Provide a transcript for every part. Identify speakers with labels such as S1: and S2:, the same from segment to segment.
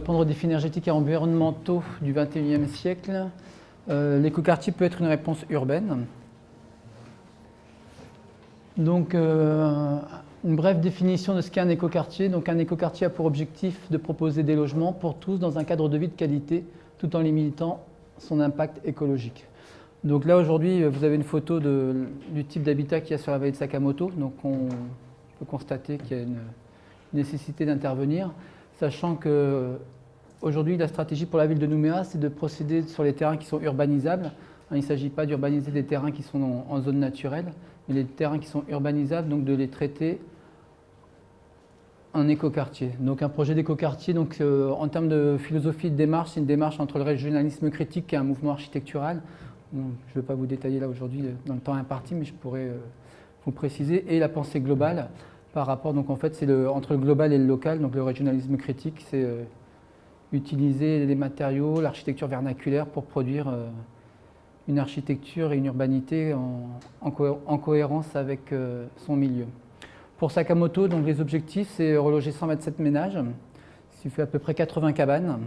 S1: répondre aux défis énergétiques et environnementaux du XXIe siècle, l'écoquartier peut être une réponse urbaine. Donc, une brève définition de ce qu'est un écoquartier. Donc, un écoquartier a pour objectif de proposer des logements pour tous dans un cadre de vie de qualité, tout en limitant son impact écologique. Donc là, aujourd'hui, vous avez une photo du type d'habitat qu'il y a sur la vallée de Sakamoto. Donc, on peut constater qu'il y a une nécessité d'intervenir, sachant que aujourd'hui, la stratégie pour la ville de Nouméa, c'est de procéder sur les terrains qui sont urbanisables. Il ne s'agit pas d'urbaniser des terrains qui sont en zone naturelle, mais les terrains qui sont urbanisables, donc de les traiter en écoquartier. Donc un projet d'écoquartier, en termes de philosophie de démarche, c'est une démarche entre le régionalisme critique, qui est un mouvement architectural. Bon, je ne vais pas vous détailler là aujourd'hui dans le temps imparti, mais je pourrais vous préciser, et la pensée globale par rapport, donc en fait c'est entre le global et le local. Donc le régionalisme critique, c'est utiliser les matériaux, l'architecture vernaculaire pour produire une architecture et une urbanité en cohérence avec son milieu. Pour Sakamoto, donc les objectifs, c'est reloger 127 ménages, ce qui fait à peu près 80 cabanes.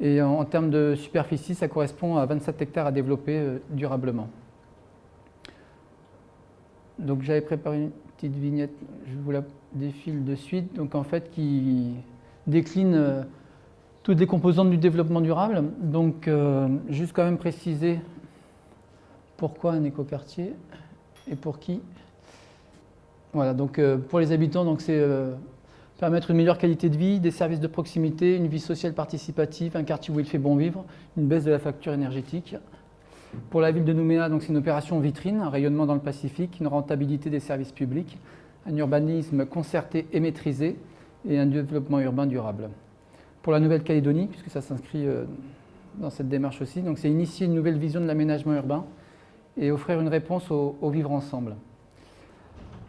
S1: Et en termes de superficie, ça correspond à 27 hectares à développer durablement. Donc j'avais préparé une petite vignette, je vous la défile de suite, donc en fait qui décline toutes les composantes du développement durable. Donc juste quand même préciser pourquoi un écoquartier et pour qui. Voilà, donc pour les habitants, c'est permettre une meilleure qualité de vie, des services de proximité, une vie sociale participative, un quartier où il fait bon vivre, une baisse de la facture énergétique. Pour la ville de Nouméa, c'est une opération vitrine, un rayonnement dans le Pacifique, une rentabilité des services publics, un urbanisme concerté et maîtrisé et un développement urbain durable. Pour la Nouvelle-Calédonie, puisque ça s'inscrit dans cette démarche aussi, c'est initier une nouvelle vision de l'aménagement urbain et offrir une réponse au vivre ensemble.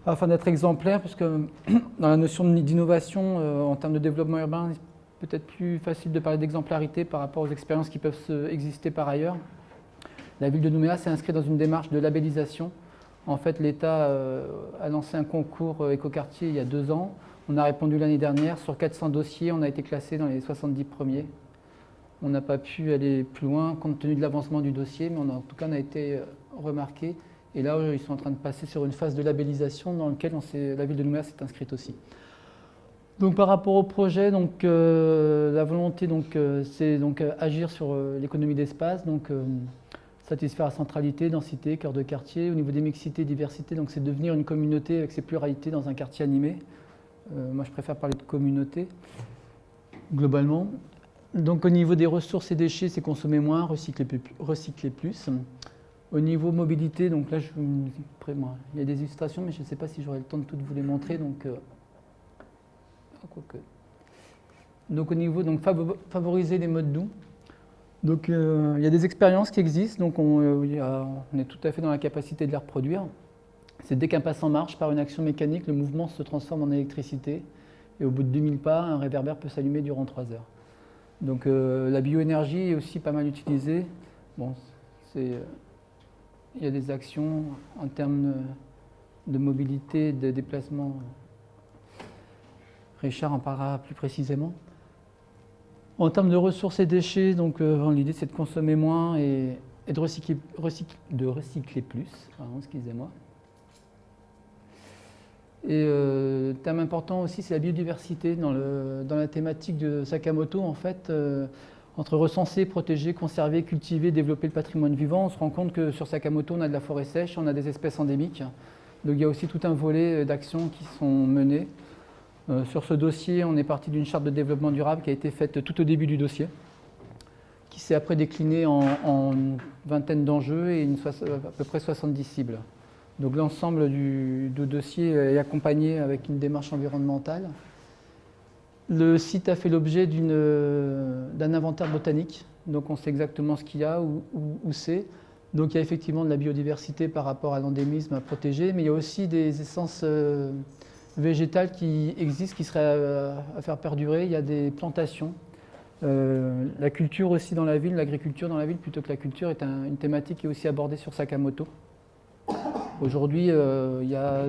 S1: Afin d'être exemplaire, puisque dans la notion d'innovation en termes de développement urbain, c'est peut-être plus facile de parler d'exemplarité par rapport aux expériences qui peuvent exister par ailleurs. La ville de Nouméa s'est inscrite dans une démarche de labellisation. En fait, l'État a lancé un concours écoquartier il y a 2 ans. On a répondu l'année dernière. Sur 400 dossiers, on a été classé dans les 70 premiers. On n'a pas pu aller plus loin compte tenu de l'avancement du dossier, mais en tout cas, on a été remarqué. Et là, ils sont en train de passer sur une phase de labellisation dans laquelle la ville de Nouméa s'est inscrite aussi. Donc, par rapport au projet, la volonté, c'est agir sur l'économie d'espace, satisfaire la centralité, densité, cœur de quartier. Au niveau des mixités, diversité, c'est devenir une communauté avec ses pluralités dans un quartier animé. Moi, je préfère parler de communauté, globalement. Donc, au niveau des ressources et déchets, c'est consommer moins, recycler plus. Au niveau mobilité, donc là, il y a des illustrations, mais je ne sais pas si j'aurai le temps de toutes vous les montrer. Donc au niveau, favoriser les modes doux. Donc il y a des expériences qui existent, donc on est tout à fait dans la capacité de les reproduire. C'est dès qu'un passant marche par une action mécanique, le mouvement se transforme en électricité. Et au bout de 2000 pas, un réverbère peut s'allumer durant 3 heures. Donc la bioénergie est aussi pas mal utilisée. Bon, il y a des actions en termes de mobilité, de déplacement. Richard en parlera plus précisément. En termes de ressources et déchets, l'idée c'est de consommer moins et de recycler plus. Pardon, excusez-moi. Et thème important aussi, c'est la biodiversité. Dans la thématique de Sakamoto, en fait, entre recenser, protéger, conserver, cultiver, développer le patrimoine vivant, on se rend compte que sur Sakamoto, on a de la forêt sèche, on a des espèces endémiques. Donc il y a aussi tout un volet d'actions qui sont menées. Sur ce dossier, on est parti d'une charte de développement durable qui a été faite tout au début du dossier, qui s'est après déclinée en une vingtaine d'enjeux et à peu près 70 cibles. Donc l'ensemble du dossier est accompagné avec une démarche environnementale. Le site a fait l'objet d'un inventaire botanique, donc on sait exactement ce qu'il y a, où c'est. Donc il y a effectivement de la biodiversité par rapport à l'endémisme à protéger, mais il y a aussi des essences végétales qui existent, qui seraient à faire perdurer. Il y a des plantations. La culture aussi dans la ville, l'agriculture dans la ville plutôt que la culture est une thématique qui est aussi abordée sur Sakamoto. Aujourd'hui, il y a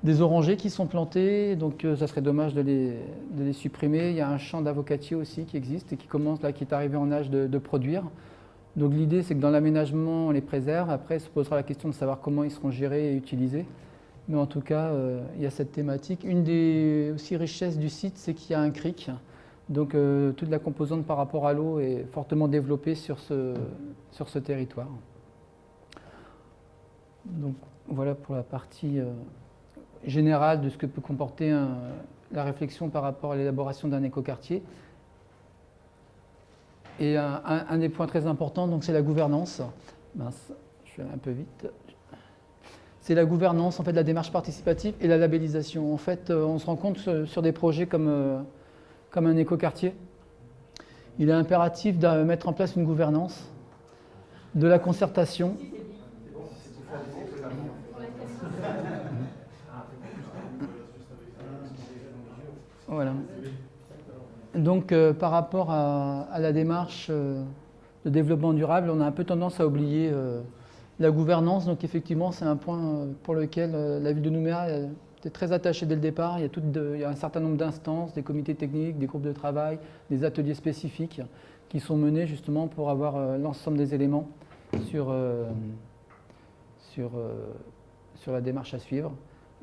S1: des orangers qui sont plantés, donc ça serait dommage de les supprimer. Il y a un champ d'avocatiers aussi qui existe et qui commence là, qui est arrivé en âge de produire. Donc l'idée, c'est que dans l'aménagement, on les préserve. Après, se posera la question de savoir comment ils seront gérés et utilisés. Mais en tout cas, il y a cette thématique. Une des aussi richesses du site, c'est qu'il y a un cric. Donc toute la composante par rapport à l'eau est fortement développée sur ce territoire. Donc voilà pour la partie générale de ce que peut comporter la réflexion par rapport à l'élaboration d'un écoquartier. Et un des points très importants, donc, c'est la gouvernance. Mince, je vais un peu vite. C'est la gouvernance, en fait, la démarche participative et la labellisation. En fait, on se rend compte sur des projets comme un écoquartier, il est impératif de mettre en place une gouvernance, de la concertation. Voilà. Donc, par rapport à la démarche de développement durable, on a un peu tendance à oublier la gouvernance. Donc, effectivement, c'est un point pour lequel la ville de Nouméa était très attachée dès le départ. Il y a un certain nombre d'instances, des comités techniques, des groupes de travail, des ateliers spécifiques qui sont menés justement pour avoir l'ensemble des éléments sur la démarche à suivre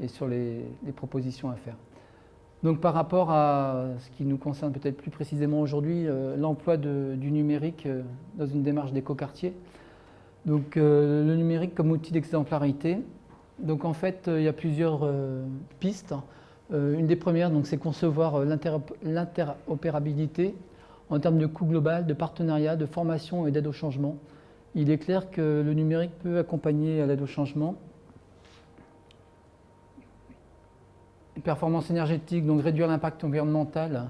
S1: et sur les propositions à faire. Donc par rapport à ce qui nous concerne peut-être plus précisément aujourd'hui, l'emploi du numérique dans une démarche d'écoquartier. Donc le numérique comme outil d'exemplarité. Donc en fait, il y a plusieurs pistes. Une des premières, c'est concevoir l'interopérabilité en termes de coût global, de partenariat, de formation et d'aide au changement. Il est clair que le numérique peut accompagner à l'aide au changement. Performance énergétique, donc réduire l'impact environnemental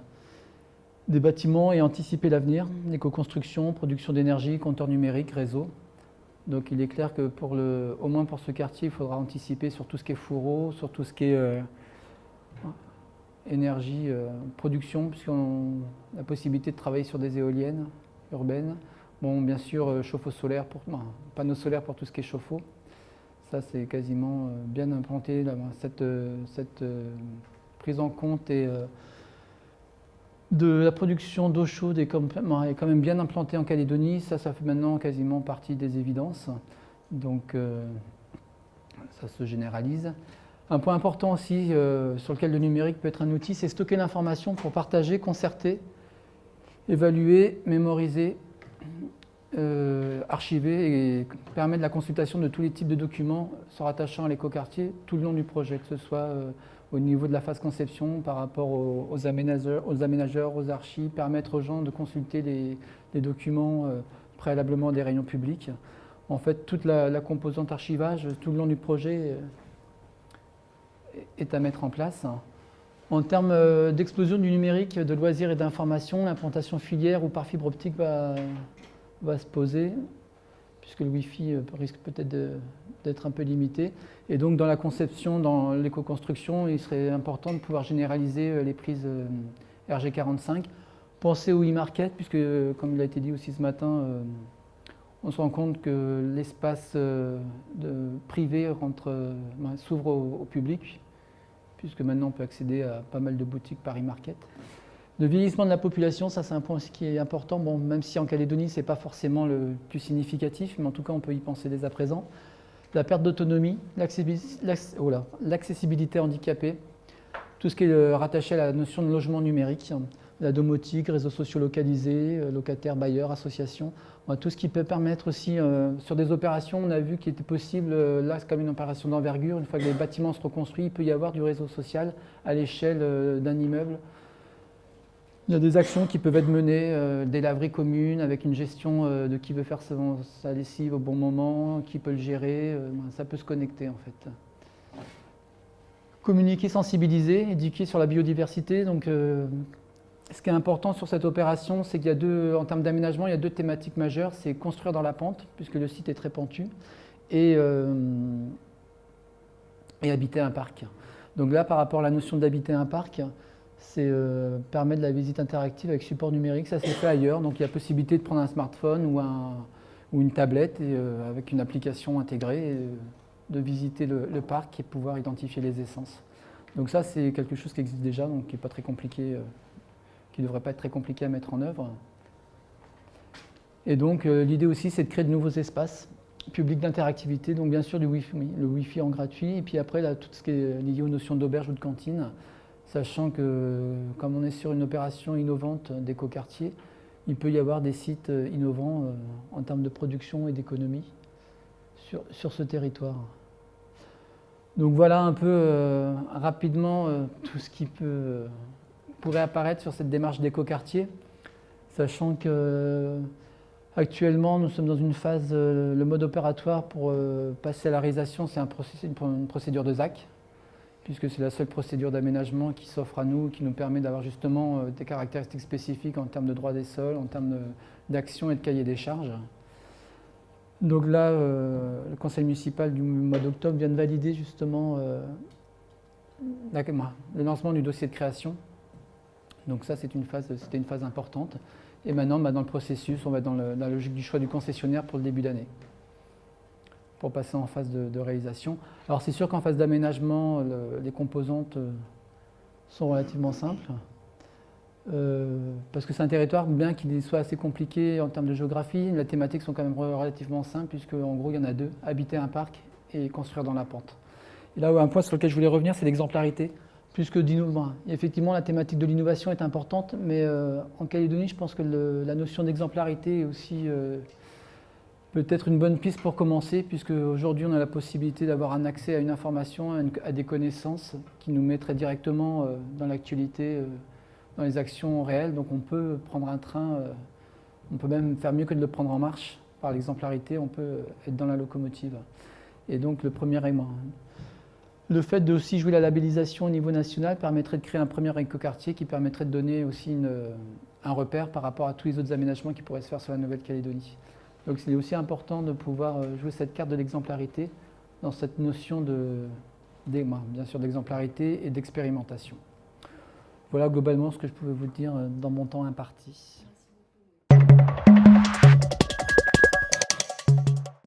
S1: des bâtiments et anticiper l'avenir, éco-construction, production d'énergie, compteur numérique, réseau. Donc il est clair que au moins pour ce quartier, il faudra anticiper sur tout ce qui est fourreau, sur tout ce qui est énergie, production, puisqu'on a la possibilité de travailler sur des éoliennes urbaines. Bon, bien sûr, chauffe-eau solaire, panneaux solaires pour tout ce qui est chauffe-eau. Ça, c'est quasiment bien implanté, là, cette prise en compte de la production d'eau chaude est quand même bien implantée en Calédonie. Ça fait maintenant quasiment partie des évidences. Donc, ça se généralise. Un point important aussi sur lequel le numérique peut être un outil, c'est stocker l'information pour partager, concerter, évaluer, mémoriser, archiver et permettre la consultation de tous les types de documents se rattachant à l'écoquartier tout le long du projet, que ce soit au niveau de la phase conception par rapport aux aménageurs, aux archives, permettre aux gens de consulter les documents préalablement à des réunions publiques. En fait, toute la composante archivage tout le long du projet est à mettre en place. En termes d'explosion du numérique, de loisirs et d'information, l'implantation filière ou par fibre optique va se poser, puisque le Wi-Fi risque peut-être d'être un peu limité. Et donc dans la conception, dans l'éco-construction, il serait important de pouvoir généraliser les prises RG45. Penser au e-market, puisque comme il a été dit aussi ce matin, on se rend compte que l'espace privé s'ouvre au public, puisque maintenant on peut accéder à pas mal de boutiques par e-market. Le vieillissement de la population, ça c'est un point aussi qui est important, bon, même si en Calédonie ce n'est pas forcément le plus significatif, mais en tout cas on peut y penser dès à présent. La perte d'autonomie, l'accessibilité handicapée, tout ce qui est rattaché à la notion de logement numérique, la domotique, réseaux sociaux localisés, locataires, bailleurs, associations, tout ce qui peut permettre aussi, sur des opérations, on a vu qu'il était possible, là c'est comme une opération d'envergure, une fois que les bâtiments se reconstruisent, il peut y avoir du réseau social à l'échelle d'un immeuble. Il y a des actions qui peuvent être menées, des laveries communes avec une gestion de qui veut faire sa lessive au bon moment, qui peut le gérer, ça peut se connecter en fait. Communiquer, sensibiliser, éduquer sur la biodiversité. Donc, ce qui est important sur cette opération, c'est qu'il y a en termes d'aménagement, il y a deux thématiques majeures. C'est construire dans la pente, puisque le site est très pentu, et habiter un parc. Donc là, par rapport à la notion d'habiter un parc, c'est permettre la visite interactive avec support numérique. Ça s'est fait ailleurs, donc il y a possibilité de prendre un smartphone ou une tablette et, avec une application intégrée de visiter le parc et pouvoir identifier les essences. Donc ça, c'est quelque chose qui existe déjà, donc qui n'est pas très compliqué, qui ne devrait pas être très compliqué à mettre en œuvre. Et donc l'idée aussi, c'est de créer de nouveaux espaces publics d'interactivité, donc bien sûr du Wi-Fi, le Wi-Fi en gratuit, et puis après là, tout ce qui est lié aux notions d'auberge ou de cantine, sachant que comme on est sur une opération innovante d'écoquartier, il peut y avoir des sites innovants en termes de production et d'économie sur ce territoire. Donc voilà un peu rapidement tout ce qui pourrait apparaître sur cette démarche d'écoquartier, sachant que actuellement nous sommes dans une phase, le mode opératoire pour passer à la réalisation, c'est une procédure de ZAC, puisque c'est la seule procédure d'aménagement qui s'offre à nous, qui nous permet d'avoir justement des caractéristiques spécifiques en termes de droit des sols, en termes d'action et de cahier des charges. Donc là, le conseil municipal du mois d'octobre vient de valider justement le lancement du dossier de création. Donc ça, c'était une phase importante. Et maintenant, dans le processus, on va être dans la logique du choix du concessionnaire pour le début d'année, pour passer en phase de réalisation. Alors c'est sûr qu'en phase d'aménagement, les composantes sont relativement simples. Parce que c'est un territoire, bien qu'il soit assez compliqué en termes de géographie, les thématiques sont quand même relativement simples, puisque en gros il y en a deux, habiter un parc et construire dans la pente. Et là, un point sur lequel je voulais revenir, c'est l'exemplarité, plus que d'innovation. Effectivement, la thématique de l'innovation est importante, mais en Calédonie, je pense que la notion d'exemplarité est aussi peut-être une bonne piste pour commencer, puisque aujourd'hui on a la possibilité d'avoir un accès à une information, à des connaissances qui nous mettraient directement dans l'actualité, dans les actions réelles. Donc on peut prendre un train, on peut même faire mieux que de le prendre en marche. Par l'exemplarité, on peut être dans la locomotive. Et donc le premier aimant. Le fait de aussi jouer la labellisation au niveau national permettrait de créer un premier écoquartier qui permettrait de donner aussi un repère par rapport à tous les autres aménagements qui pourraient se faire sur la Nouvelle-Calédonie. Donc c'est aussi important de pouvoir jouer cette carte de l'exemplarité dans cette notion bien sûr d'exemplarité et d'expérimentation. Voilà globalement ce que je pouvais vous dire dans mon temps imparti.